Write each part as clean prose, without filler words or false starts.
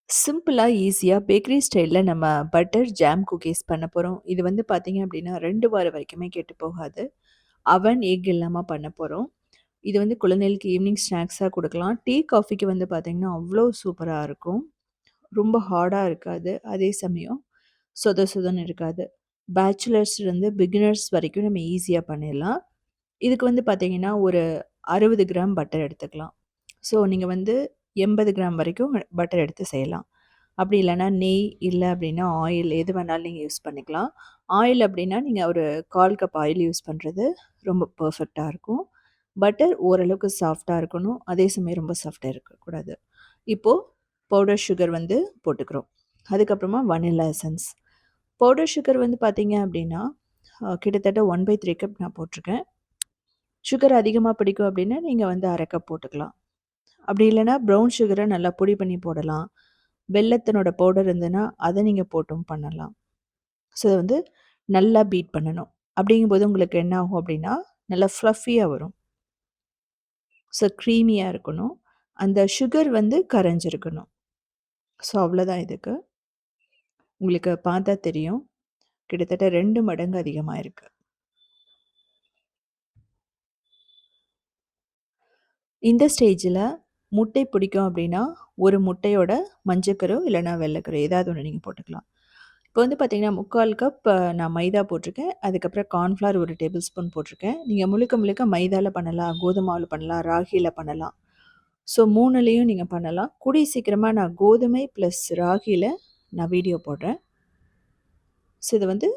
சிம்பிளா, ஈஸியா பேக்கரி ஸ்டைல்ல நம்ம பட்டர் ஜாம் குக்கீஸ் பண்ண போறோம். இது வந்து பார்த்தீங்க அப்டின்னா 2 வாரம் வரைக்குமே கெட்டு போகாது. அவன், எக் இல்லாம பண்ண போறோம். இது வந்து குழந்தைகளுக்கு ஈவினிங் ஸ்நாக்ஸா குடுக்கலாம். டீ, காஃபிக்கு வந்து பார்த்தீங்கன்னா, அவ்ளோ சூப்பரா இருக்கும். ரொம்ப ஹார்டா இருக்காது. அதே சமயம் சொத சொதன்னு இருக்காது. பேச்சுலர்ஸ்லேருந்து பிகினர்ஸ் வரைக்கும் நம்ம ஈஸியா பண்ணிடலாம். இதுக்கு வந்து பார்த்தீங்கன்னா, ஒரு 60 கிராம் பட்டர் எடுத்துக்கலாம். ஸோ நீங்க வந்து 80 கிராம் வரைக்கும் பட்டர் எடுத்து செய்யலாம். அப்படி இல்லன்னா நெய், இல்ல அப்படின்னா ஆயில் எது வேணாலும் நீங்க யூஸ் பண்ணிக்கலாம். ஆயில் அப்படின்னா, நீங்க ஒரு 1/4 கப் ஆயில் யூஸ் பண்றது ரொம்ப பெர்ஃபெக்ட்டா இருக்கும். பட்டர் ஓரளவுக்கு சாஃப்ட்டா இருக்கணும். அதே சமயம் ரொம்ப சாஃப்ட்டா இருக்கக்கூடாது. இப்போ பவுடர் சுகர் வந்து போட்டுக்கிறோம். அதுக்கப்புறமா வனில்லா எசன்ஸ். பவுடர் சுகர் வந்து பார்த்தீங்க அப்படின்னா, கிட்டத்தட்ட 1/3 கப் நான் போட்டிருக்கேன். சுகர் அதிகமா பிடிக்கும் அப்படின்னா, நீங்க வந்து 1/2 கப் போட்டுக்கலாம். அப்படி இல்லன்னா ப்ரவுன் சுகர நல்லா பொடி பண்ணி போடலாம். வெல்லத்தினோட பவுடர் இருந்ததுன்னா, அத நீங்க போட்டும் பண்ணலாம். ஸோ இத வந்து நல்லா பீட் பண்ணணும். அப்படிங்கும்போது உங்களுக்கு என்ன ஆகும் அப்படின்னா, நல்லா ஃப்ளஃபியா வரும். ஸோ க்ரீமியா இருக்கணும். அந்த சுகர் வந்து கரைஞ்சிருக்கணும். ஸோ அவ்வளோதான் இதுக்கு. உங்களுக்கு பார்த்தா தெரியும். கிட்டத்தட்ட 2 மடங்கு அதிகமா இருக்கு. இந்த ஸ்டேஜில முட்டை பிடிக்கும் அப்படின்னா, ஒரு முட்டையோட மஞ்சக்கரு இல்லன்னா வெள்ளக்கரு ஏதாவது ஒண்ணு நீங்க போட்டுக்கலாம். இப்போ வந்து பார்த்தீங்கன்னா, 3/4 கப் நான் மைதா போட்டிருக்கேன். அதுக்கப்புறம் கார்ன்ஃப்ளவர் 1 டேபிள் ஸ்பூன் போட்டிருக்கேன். நீங்க முழுக்க முழுக்க மைதால பண்ணலாம், கோதும மாவுல பண்ணலாம், ராகில பண்ணலாம். ஸோ 3லயும் நீங்க பண்ணலாம். கூடிய சீக்கிரமா நான் கோதுமை பிளஸ் ராகில நான் வீடியோ போடுறேன். ஸோ இத வந்து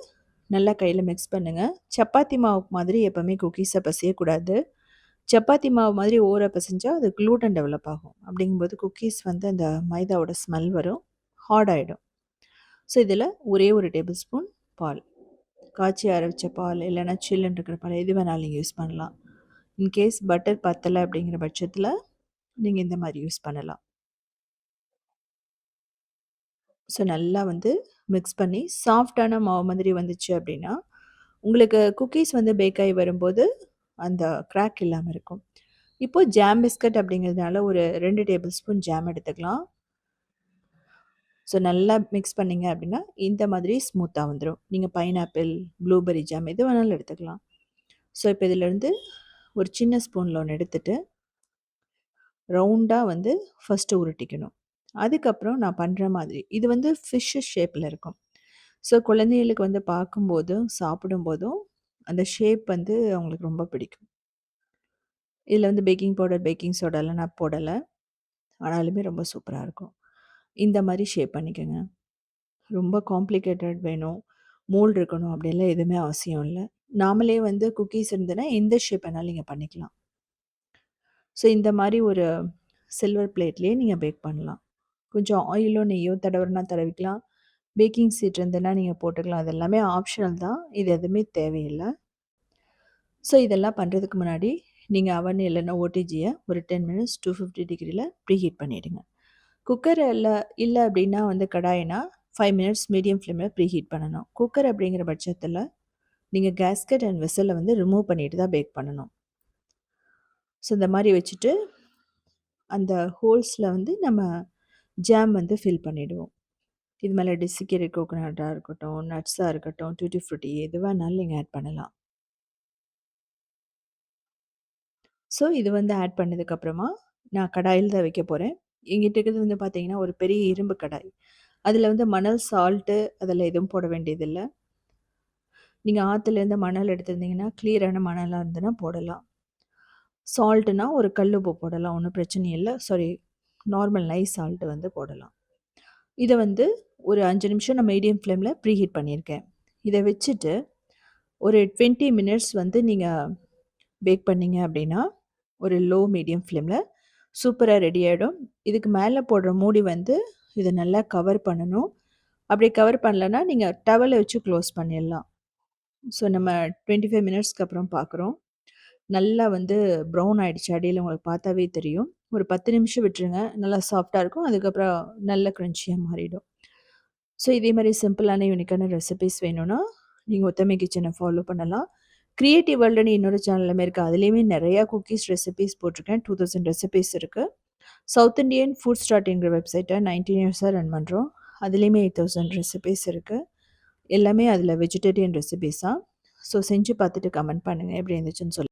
நல்லா கையில மிக்ஸ் பண்ணுங்க. சப்பாத்தி மாவு மாதிரி எப்பவுமே குக்கீஸ பெசையக்கூடாது. சப்பாத்தி மாவு மாதிரி ஓரா பெசஞ்சா அது க்ளூட்டன் டெவலப் ஆகும். அப்படிங்கும்போது குக்கீஸ் வந்து அந்த மைதாவோட ஸ்மெல் வரும். ஹார்ட் ஆயிடும். ஸோ இதில ஒரே 1 டேபிள் ஸ்பூன் பால். காய்ச்சி ஆற வச்ச பால் இல்லைன்னா சில்லுன்னு இருக்கிற பால் எது வேணாலும் நீங்க யூஸ் பண்ணலாம். இன்கேஸ் பட்டர் பத்தல அப்படிங்கிற பட்சத்தில நீங்க இந்த மாரி யூஸ் பண்ணலாம். ஸோ நல்லா வந்து மிக்ஸ் பண்ணி சாஃப்ட்டான மாவு மாதிரி வந்துச்சு அப்படின்னா, உங்களுக்கு குக்கீஸ் வந்து பேக் ஆகி வரும்போது அந்த கிராக் இல்லாம இருக்கும். இப்போ ஜாம் பிஸ்கட் அப்படிங்கிறதுனால ஒரு 2 டேபிள் ஸ்பூன் ஜாம் எடுத்துக்கலாம். ஸோ நல்லா மிக்ஸ் பண்ணீங்க அப்படின்னா, இந்த மாதிரி ஸ்மூத்தா வந்துரும். நீங்க பைனாப்பிள், ப்ளூபெர்ரி ஜாம் எது வேணாலும் எடுத்துக்கலாம். ஸோ இப்போ இதிலேருந்து ஒரு சின்ன ஸ்பூன்ல ஒண்ணு எடுத்துட்டு, ரவுண்டா வந்து ஃபர்ஸ்ட்டு உருட்டிக்கணும். அதுக்கப்புறம் நான் பண்ற மாதிரி இது வந்து ஃபிஷ் ஷேப்ல இருக்கும். ஸோ குழந்தைகளுக்கு வந்து பார்க்கும்போதும், சாப்பிடும்போதும் அந்த ஷேப் வந்து அவங்களுக்கு ரொம்ப பிடிக்கும். இதில வந்து பேக்கிங் பவுடர், பேக்கிங் சோடாலாம் நான் போடல. ஆனாலுமே ரொம்ப சூப்பரா இருக்கும். இந்த மாரி ஷேப் பண்ணிக்கங்க. ரொம்ப காம்ப்ளிகேட்டட் வேணும், மோல்டு இருக்கணும் அப்படிலாம் எதுவுமே அவசியம் இல்ல. நாமளே வந்து குக்கீஸ் இருந்ததுன்னா, எந்த ஷேப் வேணாலும் நீங்க பண்ணிக்கலாம். ஸோ இந்த மாரி ஒரு சில்வர் பிளேட்லயே நீங்க பேக் பண்ணலாம். கொஞ்சம் ஆயிலோ, நெய்யோ தடவுறனா தடவிக்கலாம். பேக்கிங் சீட் இருந்ததுன்னா நீங்க போட்டுக்கலாம். அது எல்லாமே ஆப்ஷனல் தான். இது எதுவுமே தேவையில்ல. ஸோ இதெல்லாம் பண்றதுக்கு முன்னாடி, நீங்க அவன் இல்லன்னா ஓடிஜிய ஒரு 10 மினிட்ஸ் 250 டிகிரில ப்ரீஹீட் பண்ணிடுங்க. குக்கர் இல்ல அப்டின்னா வந்து கடாய்னா 5 மினிட்ஸ் மீடியம் ஃப்ளேம்ல ப்ரீஹீட் பண்ணணும். குக்கர் அப்படிங்கிற பட்சத்தில, நீங்க கேஸ்கெட் அண்ட் வெஸல வந்து ரிமூவ் பண்ணிட்டு தான் பேக் பண்ணணும். ஸோ இந்த மாரி வச்சுட்டு, அந்த ஹோல்ஸ்ல வந்து நம்ம ஜாம் வந்து ஃபில் பண்ணிடுவோம். இது மேல டெசிகேட்டட் கோகோனட்டா இருக்கட்டும், நட்ஸா இருக்கட்டும், டூட்டி ஃப்ரூட்டி எது வேணாலும் நீங்க ஆட் பண்ணலாம். ஸோ இது வந்து ஆட் பண்ணதுக்கப்புறமா, நான் கடாயில தான் வைக்க போறேன். என்கிட்ட இருக்கிறது வந்து பார்த்தீங்கன்னா, ஒரு பெரிய இரும்பு கடாய். அதில வந்து மணல், சால்ட்டு அதெல்லாம் எதுவும் போட வேண்டியதில்ல. நீங்க ஆத்துலேருந்து மணல் எடுத்திருந்தீங்கன்னா, கிளியரான மணலா இருந்ததுன்னா போடலாம். சால்ட்டுனா ஒரு கல் உப்பு போடலாம். ஒண்ணும் பிரச்சனை இல்ல. சாரி நார்மல் நைஸ் சால்ட் வந்து போடலாம். இத வந்து ஒரு 5 நிமிஷம் நான் மீடியம் ஃப்ளேம்ல ப்ரீஹீட் பண்ணியிருக்கேன். இத வச்சுட்டு ஒரு 20 மினிட்ஸ் வந்து நீங்க பேக் பண்ணீங்க அப்படின்னா, ஒரு லோ மீடியம் ஃப்ளேம்ல சூப்பரா ரெடி ஆயிடும். இதுக்கு மேல போடுற மூடி வந்து இத நல்லா கவர் பண்ணணும். அப்படி கவர் பண்ணலன்னா, நீங்க டவல வச்சு க்ளோஸ் பண்ணிடலாம். ஸோ நம்ம 25 மினிட்ஸ்க்கு அப்புறம் பார்க்குறோம். நல்லா வந்து ப்ரவுன் ஆயிடுச்சு. அடியில உங்களுக்கு பார்த்தாவே தெரியும். ஒரு 10 நிமிஷம் விட்டுருங்க. நல்லா சாஃப்ட்டா இருக்கும். அதுக்கப்புறம் நல்ல கிரன்ச்சியா மாறிடும். ஸோ இதே மாரி சிம்பிளான யூனிக்கான ரெசிபீஸ் வேணும்னா, நீங்க உத்தமி கிச்சன ஃபாலோ பண்ணலாம். கிரியேட்டிவ் வேர்ல்டுன்னு இன்னொரு சேனலுமே இருக்கு. அதிலேயுமே நெறையா குக்கீஸ் ரெசிபீஸ் போட்டிருக்கேன். 2000 ரெசிபீஸ் இருக்கு. சவுத் இண்டியன் ஃபுட் ஸ்டார்ட்ங்கிற வெப்சைட்டை 19 இயர்ஸாக ரன் பண்ணுறோம். அதுலேயுமே 8000 ரெசிபீஸ் இருக்குது. எல்லாமே அதில் வெஜிடேரியன் ரெசிபீஸ் தான். ஸோ செஞ்சு பார்த்துட்டு கமெண்ட் பண்ணுங்கள் எப்படி இருந்துச்சுன்னு சொல்லி.